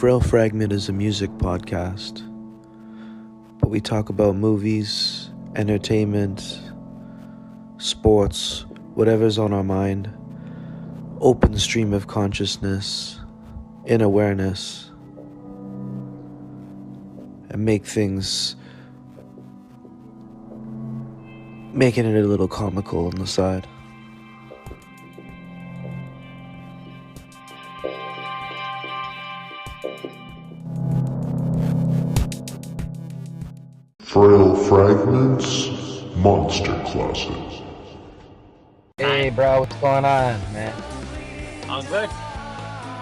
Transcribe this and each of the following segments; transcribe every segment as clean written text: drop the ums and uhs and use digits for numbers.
Frail Fragment is a music podcast, but we talk about movies, entertainment, sports, whatever's on our mind, open stream of consciousness, in awareness, and making it a little comical on the side. Frail Fragments, Monster Closet. Hey bro, what's going on, man? I'm good.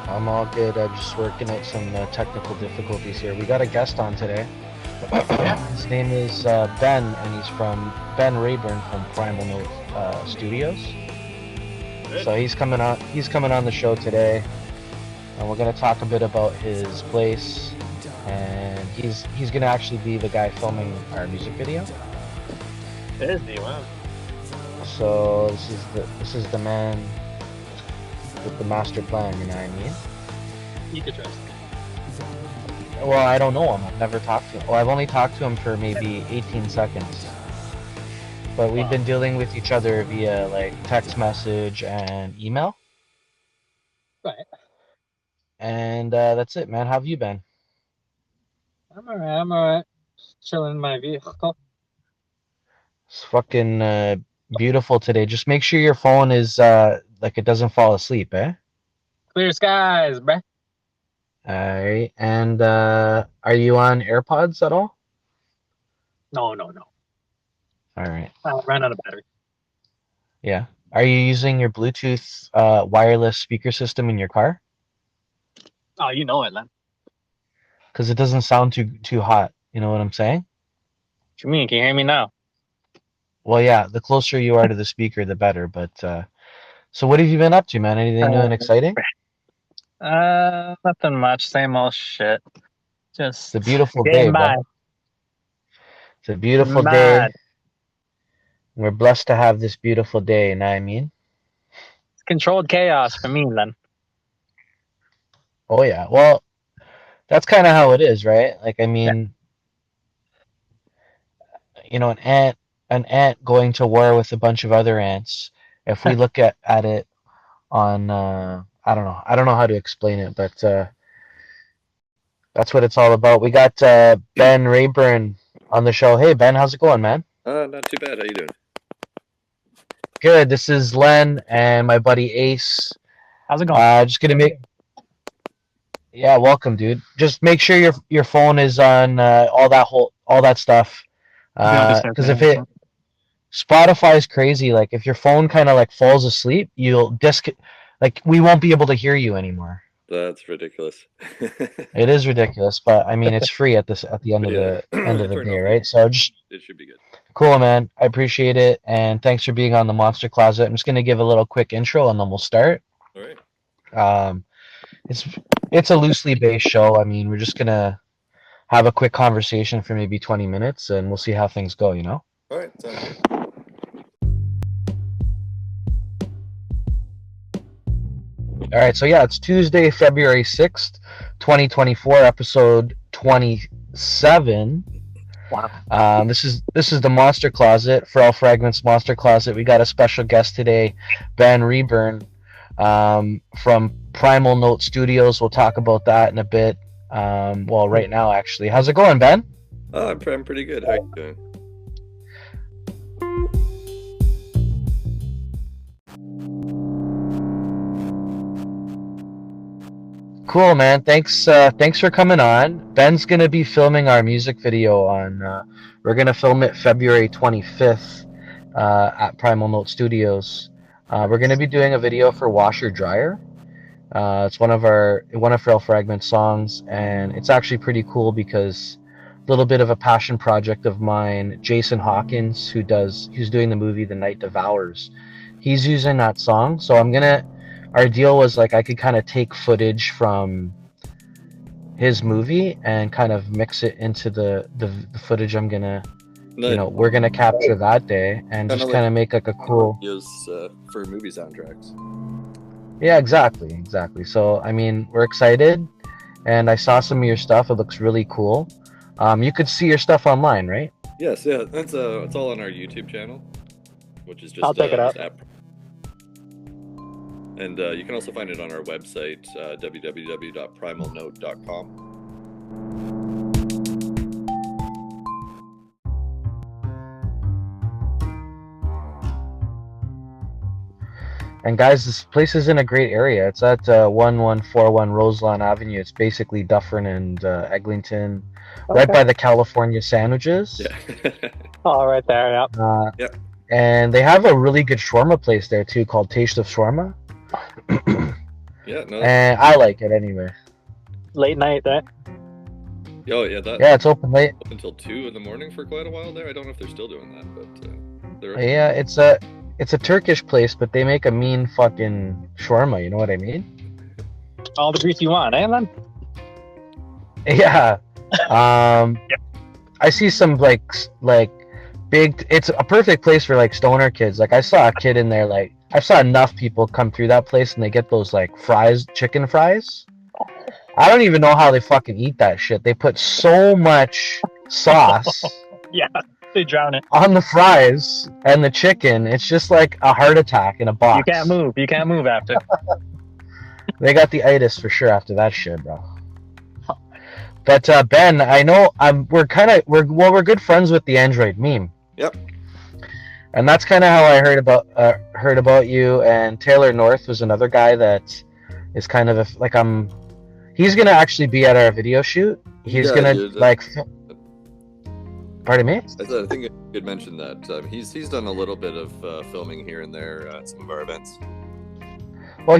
I'm all good. I'm just working out some technical difficulties here. We got a guest on today. His name is Ben, and he's from Reaburn from Primal Note Studios. Good. So he's coming on the show today, and we're gonna talk a bit about his place. And he's gonna actually be the guy filming our music video. Is he? Wow. So this is the man with the master plan. You know what I mean? You could trust me. Well, I don't know him. I've never talked to him. Well, I've only talked to him for maybe 18 seconds. But we've been dealing with each other via like text message and email. Right. And that's it, man. How have you been? I'm alright. Just chilling in my vehicle. It's fucking beautiful today. Just make sure your phone is like it doesn't fall asleep, eh? Clear skies, bruh. Alright. And are you on AirPods at all? No. Alright. I ran out of battery. Yeah. Are you using your Bluetooth wireless speaker system in your car? Oh, you know it, Len. Because it doesn't sound too hot. You know what I'm saying? What you mean? Can you hear me now? Well, yeah, the closer you are to the speaker, the better. But so what have you been up to, man? Anything new and exciting? Nothing much. Same old shit. Just It's a beautiful day, getting by. bro. It's a beautiful day. Mad. We're blessed to have this beautiful day, you know what I mean? It's controlled chaos for me, Len. Oh, yeah. Well, that's kind of how it is, right? Like, I mean, you know, an ant going to war with a bunch of other ants. If we look at it on, I don't know how to explain it, but that's what it's all about. We got Ben Reaburn on the show. Hey, Ben, how's it going, man? Not too bad. How you doing? Good. This is Len and my buddy Ace. How's it going? Just gonna make. Yeah, welcome, dude. Just make sure your phone is on all that stuff. Because if Spotify is crazy. Like if your phone kind of like falls asleep, like we won't be able to hear you anymore. That's ridiculous. It is ridiculous, but I mean it's free at the end of the day, right? So just it should be good. cool, man. I appreciate it, and thanks for being on the Monster Closet. I'm just gonna give a little quick intro, and then we'll start. All right. It's a loosely based show. I mean, we're just gonna have a quick conversation for maybe 20 minutes, and we'll see how things go. You know. All right. Sounds good. All right. So yeah, it's Tuesday, February 6th, 2024, episode 27. Wow. This is the Monster Closet, Frail Fragments Monster Closet. We got a special guest today, Ben Reaburn, from Primal Note Studios. We'll talk about that in a bit. Well, right now, actually. How's it going, Ben? Oh, I'm pretty good. How you doing? Cool, man. Thanks for coming on. Ben's gonna be filming our music video on. We're gonna film it February 25th at Primal Note Studios. We're gonna be doing a video for Washer Dryer. It's one of Frail Fragment songs, and it's actually pretty cool because a little bit of a passion project of mine, Jason Hawkins, who's doing the movie The Night Devours. He's using that song, so our deal was like I could kind of take footage from his movie and kind of mix it into the footage we're gonna capture that day and just kind of make like a cool videos for movie soundtracks. Yeah, exactly. So I mean, we're excited, and I saw some of your stuff. It looks really cool. You could see your stuff online, right? Yes, yeah, that's it's all on our YouTube channel, which is just I'll check it out. And you can also find it on our website, www.primalnote.com. And guys, this place is in a great area. It's at 1141 Roselawn Avenue. It's basically Dufferin and Eglinton, right by the California sandwiches. Yeah. Oh, right there, yep. Yeah. And they have a really good shawarma place there too, called Taste of Shawarma. Yeah, no. And I like it anyway. Late night there. Oh, yeah, that. Yeah, it's open late. Up until 2 in the morning for quite a while there. I don't know if they're still doing that, but they're. Yeah, it's a Turkish place, but they make a mean fucking shawarma. You know what I mean? All the grease you want, eh, man? Yeah. I see some like big. It's a perfect place for like stoner kids. Like I saw a kid in there. Like I saw enough people come through that place, and they get those like fries, chicken fries. I don't even know how they fucking eat that shit. They put so much sauce. Yeah, they drown it. On the fries and the chicken. It's just like a heart attack in a box. You can't move. You can't move after. They got the itis for sure after that shit, bro. But Ben, I know we're good friends with the Android meme. Yep. And that's kind of how I heard about you. And Taylor North was another guy that is kind of he's gonna actually be at our video shoot. He's gonna Pardon me? I think I could mention that he's done a little bit of filming here and there at some of our events. Well,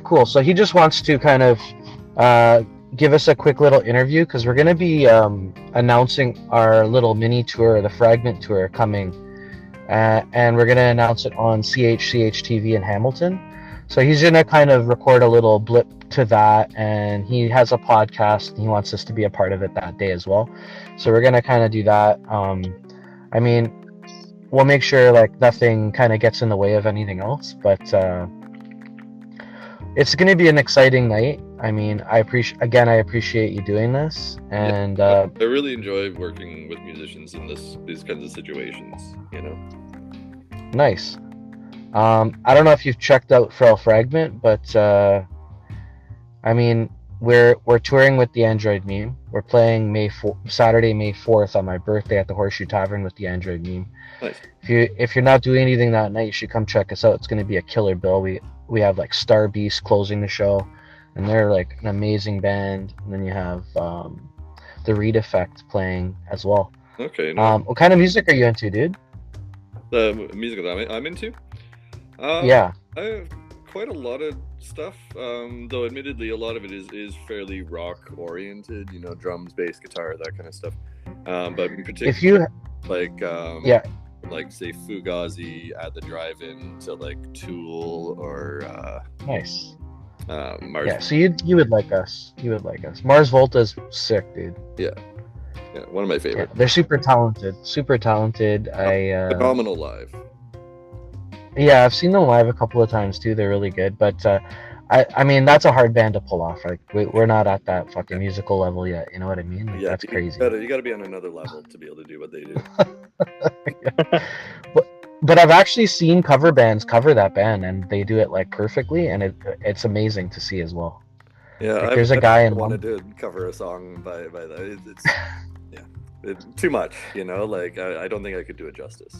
cool. So he just wants to kind of give us a quick little interview because we're gonna be announcing our little mini tour, the Fragment tour, coming, and we're gonna announce it on CHCH TV in Hamilton. So he's gonna kind of record a little blip to that, and he has a podcast and he wants us to be a part of it that day as well. So we're gonna kind of do that. I mean, we'll make sure like nothing kind of gets in the way of anything else, but it's gonna be an exciting night. I mean, I appreciate you doing this, and I really enjoy working with musicians in these kinds of situations. You know. Nice. I don't know if you've checked out Frail Fragment, but I mean, we're touring with the Android Meme. We're playing Saturday, May 4th on my birthday at the Horseshoe Tavern with the Android Meme. Nice. If you're not doing anything that night, you should come check us out. It's going to be a killer bill. We have like Star Beast closing the show, and they're like an amazing band. And then you have the Reed Effect playing as well. Okay. Nice. What kind of music are you into, dude? The music that I'm into? Yeah. I have quite a lot of stuff, though admittedly a lot of it is fairly rock oriented, you know, drums, bass, guitar, that kind of stuff. But in particular, like say Fugazi at the drive-in to like Tool or nice. Mars. Yeah, so you would like us. You would like us. Mars Volta's sick, dude. Yeah, one of my favorite. Yeah, they're super talented. Phenomenal live. Yeah, I've seen them live a couple of times too. They're really good, but I mean that's a hard band to pull off. Like we're not at that fucking musical level yet. You know what I mean? Like, that's crazy. You gotta be on another level to be able to do what they do. But I've actually seen cover bands cover that band, and they do it like perfectly, and it's amazing to see as well. Yeah, like, there's a guy in wanted to cover a song by that. It's too much. You know, like I don't think I could do it justice.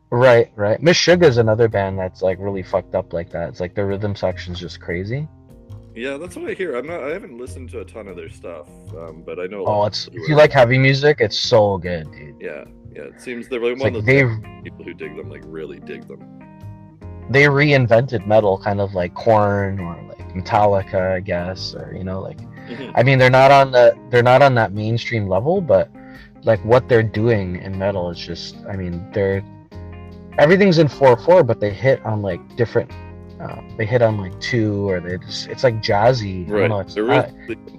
Right. Miss Sugar's another band that's like really fucked up like that. It's like the rhythm section's just crazy. Yeah, that's what I hear. I haven't listened to a ton of their stuff, but I know. If you like heavy music, it's so good, dude. Yeah. It seems they're like one of those people who dig them, like really dig them. They reinvented metal, kind of like Korn or like Metallica, I guess, or you know, like. Mm-hmm. I mean, they're not on that mainstream level, but like what they're doing in metal is just. I mean, everything's in 4/4, but they hit on like different. They hit on like 2, or it's like jazzy. Right. I don't know,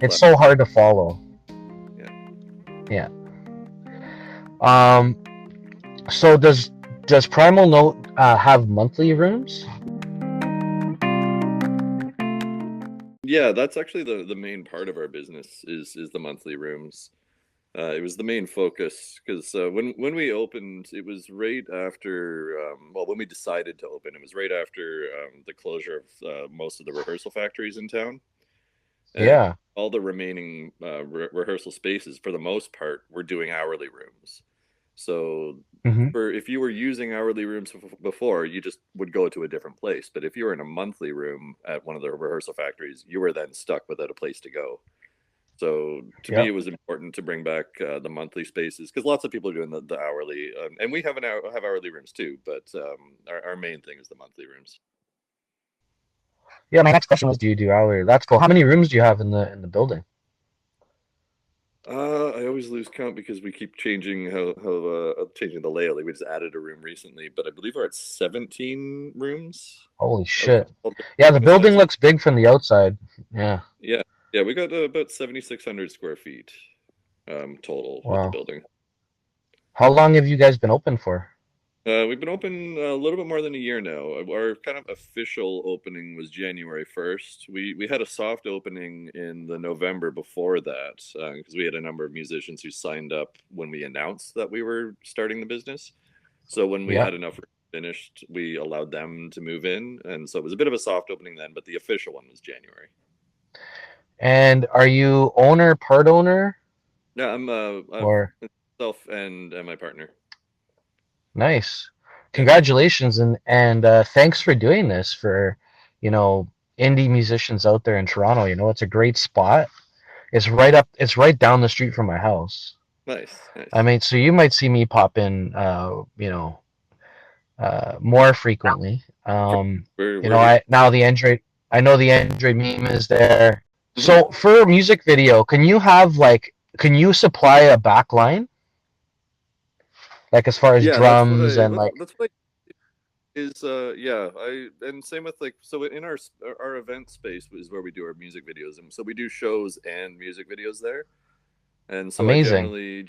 it's so hard to follow. Yeah. So does Primal Note Yeah, that's actually the main part of our business is the monthly rooms. It was the main focus because when we opened, it was right after well, when we decided to open, it was right after the closure of most of the rehearsal factories in town, and Yeah. all the remaining rehearsal spaces, for the most part, were doing hourly rooms. So Hmm. for if you were using hourly rooms before, you just would go to a different place. But if you were in a monthly room at one of the rehearsal factories, you were then stuck without a place to go. So to me, Yep. it was important to bring back the monthly spaces because lots of people are doing the hourly, and we have have hourly rooms too. But our main thing is the monthly rooms. Yeah, my next question was, do you do hourly? That's cool. How many rooms do you have in the building? I always lose count because we keep changing how changing the layout. Like we just added a room recently, but I believe we're at 17 rooms. Holy Of shit. all Yeah, the building sizes. looks big from the outside. Yeah. Yeah, yeah, we got about 7,600 square feet total with the Wow. building. How long have you guys been open for? We've been open a little bit more than a year now. Our kind of official opening was January 1st. We had a soft opening in the November before that because we had a number of musicians who signed up when we announced that we were starting the business. So when we Yeah. had enough finished, we allowed them to move in, and so it was a bit of a soft opening then. But the official one was January. And are you owner, part owner, Yeah, I'm or myself and my partner. nice? Yeah. Congratulations and thanks for doing this for, you know, indie musicians out there in Toronto. You know, it's a great spot. It's right down the street from my house. Nice, I nice. mean, so you might see me pop in, more frequently. You We're know, here. I know the Android meme is there. Mhm. So for a music video, can you supply a back line? Like as far as Yeah, drums and like, that's what is yeah, I and same with like so in our event space is where we do our music videos, and so we do shows and music videos there. And so I amazing. generally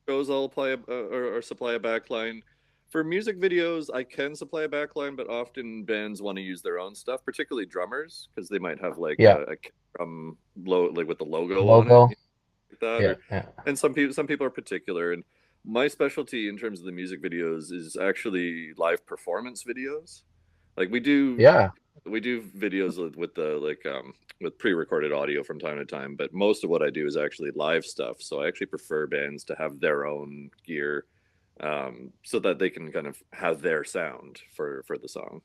shows I'll apply or supply a backline. For music videos, I can supply a backline, but often bands want to use their own stuff, particularly drummers, because they might have like Yeah. a like with the logo on it, Logo. like that. Yeah. Or Yeah. and some people are particular. And my specialty in terms of the music videos is actually live performance videos. Like Yeah. we do videos with the with pre-recorded audio from time to time, but most of what I do is actually live stuff. So I actually prefer bands to have their own gear, so that they can kind of have their sound for the song.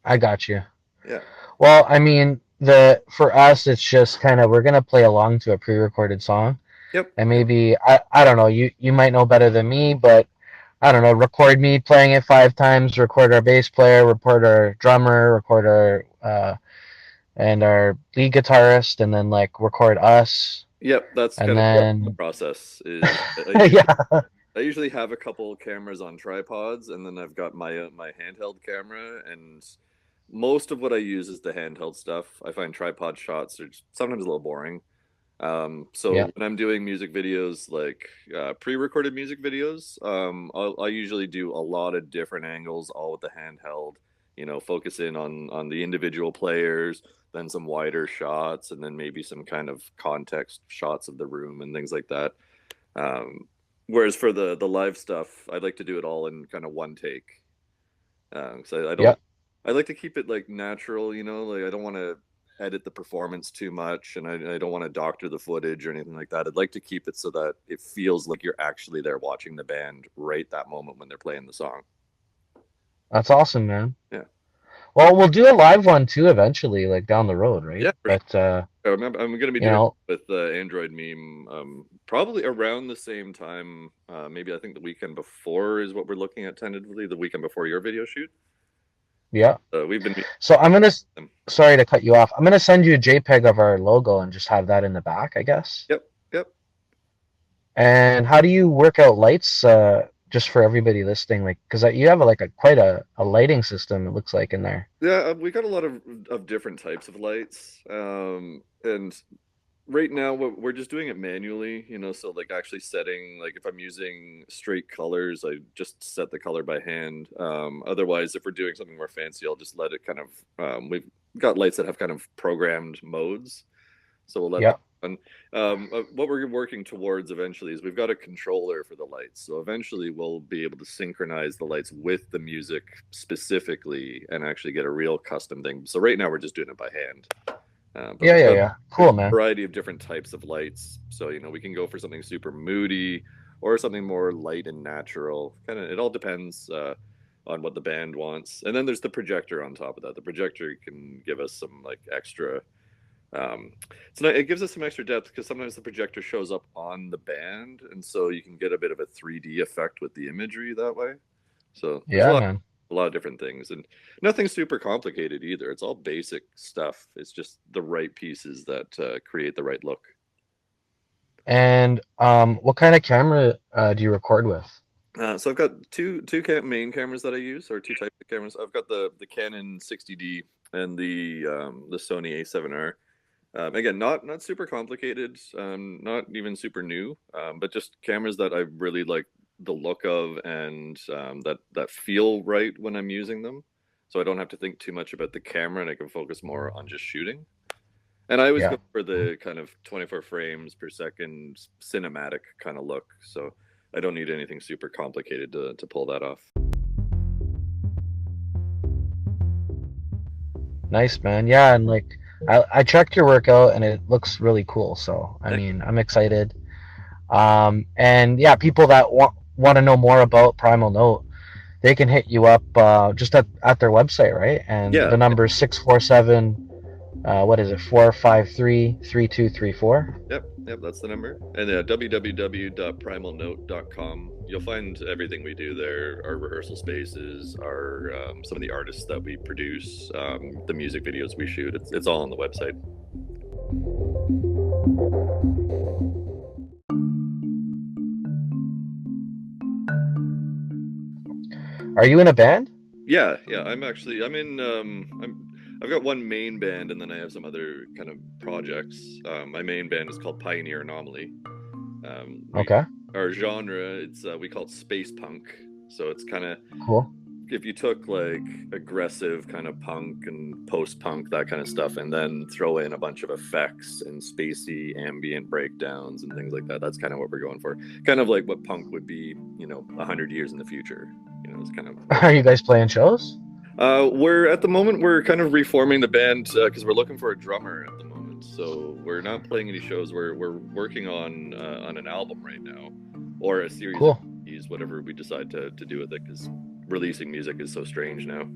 I got you. Yeah. Well, I mean, the for us, it's just kind of we're gonna play along to a pre-recorded song, Yep. and Yep. maybe I don't know. You might know better than me, but I don't know. Record me playing it 5 times. Record our bass player. Record our drummer. Record our and our lead guitarist, and then like record us, Yep. That's and kind of the then process. Is yeah, I usually have a couple cameras on tripods, and then I've got my handheld camera, and most of what I use is the handheld stuff. I find tripod shots are sometimes a little boring. So yeah, when I'm doing music videos, like pre-recorded music videos, I usually do a lot of different angles, all with the handheld. You know, focus in on the individual players, then some wider shots, and then maybe some kind of context shots of the room and things like that. Um, Whereas for the live stuff, I like to do it all in kind of one take. So I yeah. don't. I like to keep it like natural, you know. Like I don't want to edit the performance too much, and I don't want to doctor the footage or anything like that. I'd like to keep it so that it feels like you're actually there watching the band right that moment when they're playing the song. That's awesome, man. Yeah, Well, we'll do a live one too eventually, like down the road, right? yeah. For sure. But I'm going to be you doing know, it with the Android meme, probably around the same time. Maybe I think the weekend before is what we're looking at tentatively. The weekend before your video shoot. yeah. We've been. So sorry to cut you off. I'm gonna send you a JPEG of our logo and just have that in the back, I guess. Yep. Yep. And how do you work out lights, just for everybody listening? Like, because you have like quite a lighting system, it looks like in there. Yeah, we got a lot of different types of lights, and right now we're just doing it manually, you know. So like actually setting, like if I'm using straight colors, I just set the color by hand. Otherwise, if we're doing something more fancy, I'll just let it kind of got lights that have kind of programmed modes. So we'll let Yeah. them what we're working towards eventually is we've got a controller for the lights. So eventually we'll be able to synchronize the lights with the music specifically and actually get a real custom thing. So right now we're just doing it by hand. Yeah. Cool, man. A variety of different types of lights. So, you know, we can go for something super moody or something more light and natural. Kind of, it all depends on what the band wants. And then there's the projector on top of that. The projector can give us some like extra. It gives us some extra depth because sometimes the projector shows up on the band, and so you can get a bit of a 3D effect with the imagery that way. So yeah, man. A lot of different things, and nothing super complicated either. It's all basic stuff. It's just the right pieces that create the right look. And what kind of camera do you record with? So I've got two main cameras that I use, or two types of cameras. I've got the Canon 60D and the Sony A7R. Again, not super complicated, not even super new, but just cameras that I really like the look of and that feel right when I'm using them. So I don't have to think too much about the camera and I can focus more on just shooting. And I always go for the kind of 24 frames per second cinematic kind of look. So I don't need anything super complicated to pull that off. Nice, man. Yeah, and like I checked your workout and it looks really cool. So I mean, I'm excited. And yeah, people that want to know more about Primal Note, they can hit you up just at their website, right? And the number is 647. What is it? 453-3234. Yep, that's the number. And www.primalnote.com. You'll find everything we do there. Our rehearsal spaces, our some of the artists that we produce, the music videos we shoot. It's all on the website. Are you in a band? Yeah. I've got one main band, and then I have some other kind of projects. My main band is called Pioneer Anomaly. Okay. Our genre, we call it space punk. So it's kind of cool. If you took like aggressive kind of punk and post-punk, that kind of stuff, and then throw in a bunch of effects and spacey ambient breakdowns and things like that, that's kind of what we're going for. Kind of like what punk would be, 100 years in the future. It's kind of. Are you guys playing shows? At the moment we're kind of reforming the band because we're looking for a drummer at the moment. So we're not playing any shows. We're working on an album right now, or a series of EPs, whatever we decide to do with it, because releasing music is so strange now.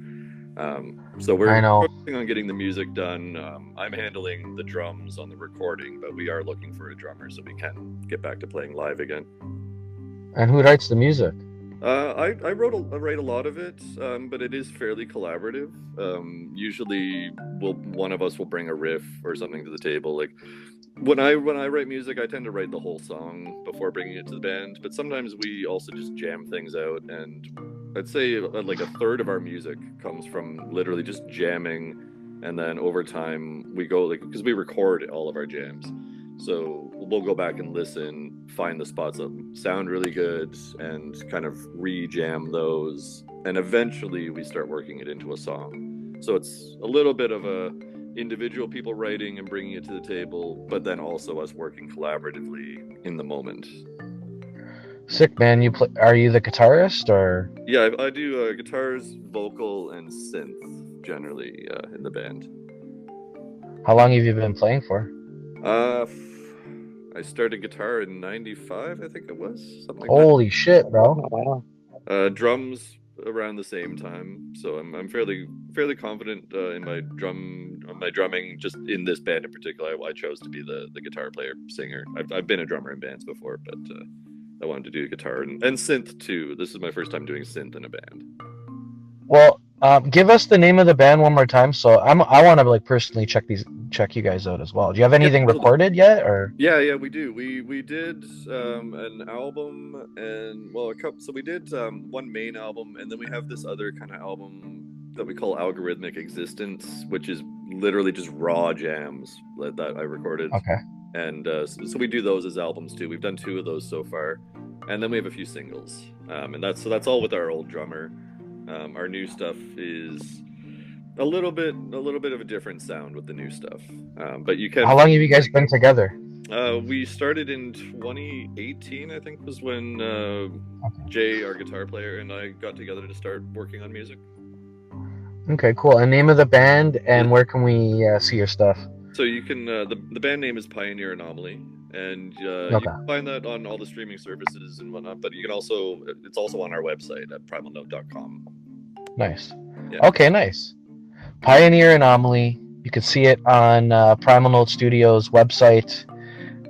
So we're focusing on getting the music done. I'm handling the drums on the recording, but we are looking for a drummer so we can get back to playing live again. And who writes the music? I write a lot of it, but it is fairly collaborative. Usually, one of us will bring a riff or something to the table. Like when I write music, I tend to write the whole song before bringing it to the band. But sometimes we also just jam things out, and I'd say like a third of our music comes from literally just jamming, and then over time we go because we record all of our jams. So we'll go back and listen, find the spots that sound really good, and kind of re-jam those. And eventually we start working it into a song. So it's a little bit of a individual people writing and bringing it to the table, but then also us working collaboratively in the moment. Sick, man. Are you the guitarist or? Yeah, I do guitars, vocal, and synth generally in the band. How long have you been playing for? I started guitar in '95, I think it was. Something like Holy shit, bro! Drums around the same time, so I'm fairly confident in my drumming. Just in this band in particular, I chose to be the guitar player, singer. I've been a drummer in bands before, but I wanted to do guitar and synth too. This is my first time doing synth in a band. Well, give us the name of the band one more time. So I want to personally check you guys out as well. Do you have anything recorded yet, or? Yeah, we do. We did an album and a couple. So we did one main album, and then we have this other kind of album that we call Algorithmic Existence, which is literally just raw jams that I recorded. Okay. And so we do those as albums too. We've done 2 of those so far, and then we have a few singles. And that's all with our old drummer. Our new stuff is a little bit of a different sound with the new stuff. But you can. How long have you guys been together? We started in 2018, I think, was when Jay, our guitar player, and I got together to start working on music. Okay, cool. And name of the band, and where can we see your stuff? So you can the band name is Pioneer Anomaly, and you can find that on all the streaming services and whatnot. But you can also it's also on our website at primalnote.com. Nice. Yeah. Okay, nice. Pioneer Anomaly. You can see it on Primal Note Studios website,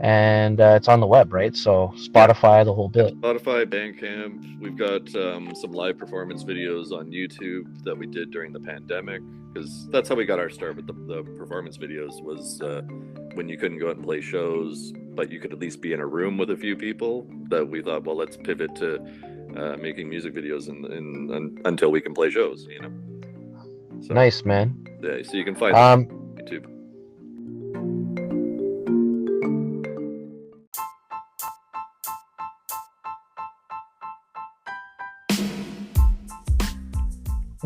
and it's on the web, right? So Spotify, the whole bit. Spotify, Bandcamp. We've got some live performance videos on YouTube that we did during the pandemic, because that's how we got our start with the performance videos. Was when you couldn't go out and play shows, but you could at least be in a room with a few people. That we thought, well, let's pivot to making music videos until we can play shows. You know. So, nice, man. Yeah, so you can find on YouTube.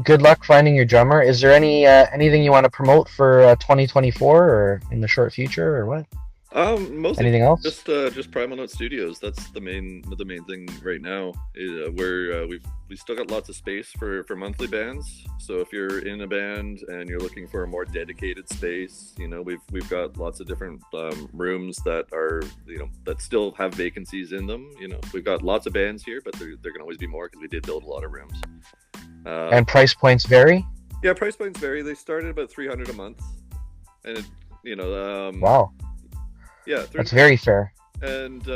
Good luck finding your drummer. Is there anything you want to promote for 2024 or in the short future or what? Mostly anything else? Just Primal Note Studios. That's the main thing right now. We still got lots of space for monthly bands. So if you're in a band and you're looking for a more dedicated space, you know, we've got lots of different rooms that are, you know, that still have vacancies in them. You know, we've got lots of bands here, but there can always be more because we did build a lot of rooms. And price points vary? Yeah, price points vary. They start at about $300 a month, and wow. Yeah, that's very fair. And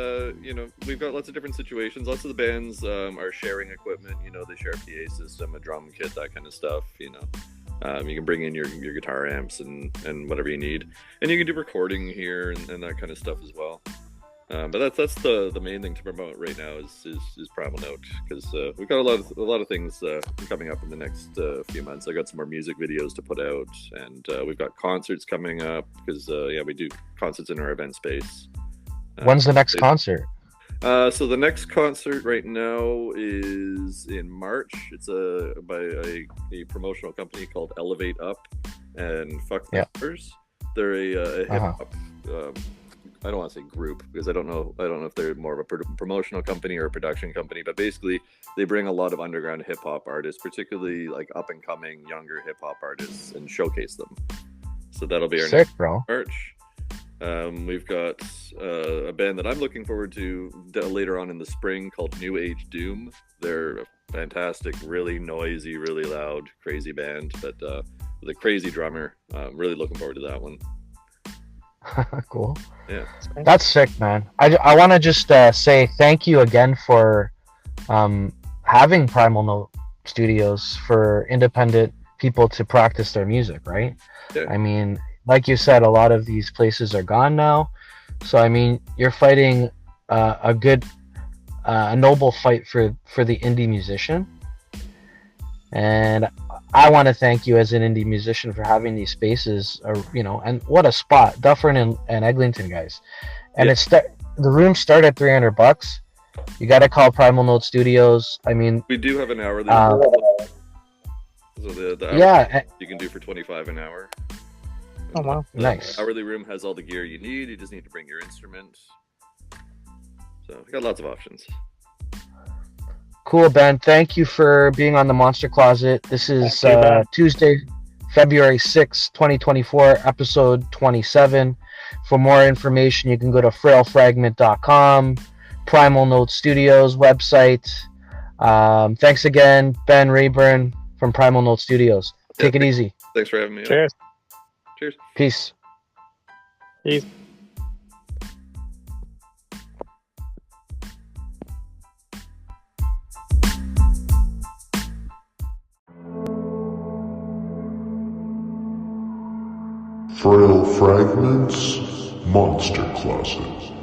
you know, we've got lots of different situations. Lots of the bands are sharing equipment. You know, they share a PA system, a drum kit, that kind of stuff. You know, you can bring in your guitar amps and whatever you need, and you can do recording here and that kind of stuff as well. But that's the main thing to promote right now is Primal Note, because we've got a lot of things coming up in the next few months. I got some more music videos to put out, and we've got concerts coming up because we do concerts in our event space. When's the next concert? So the next concert right now is in March. It's by a promotional company called Elevate Up and Fuck Members. They're a hip hop. I don't want to say group because I don't know if they're more of a promotional company or a production company, but basically they bring a lot of underground hip hop artists, particularly like up and coming younger hip hop artists, and showcase them. So that'll be our next March. We've got a band that I'm looking forward to later on in the spring called New Age Doom. They're a fantastic, really noisy, really loud, crazy band, but with a crazy drummer. Really looking forward to that one. Cool. Yeah, that's sick, man. I want to just say thank you again for having Primal Note Studios for independent people to practice their music, right? Yeah. I mean, like you said, a lot of these places are gone now, so I mean, you're fighting a noble fight for the indie musician, and I want to thank you as an indie musician for having these spaces, you know, and what a spot, Dufferin and Eglinton, guys. And the rooms start at $300. You got to call Primal Note Studios. I mean, we do have an hourly room. So the hourly you can do for $25 an hour. Oh wow, nice. Hourly room has all the gear you need. You just need to bring your instrument. So we got lots of options. Cool, Ben. Thank you for being on the Monster Closet. This is Tuesday, February 6th, 2024, episode 27. For more information, you can go to frailfragment.com, Primal Note Studios website. Thanks again, Ben Reaburn from Primal Note Studios. Take it easy. Thanks for having me. Cheers. Cheers. Peace. Peace. Frail Fragments, Monster Closet.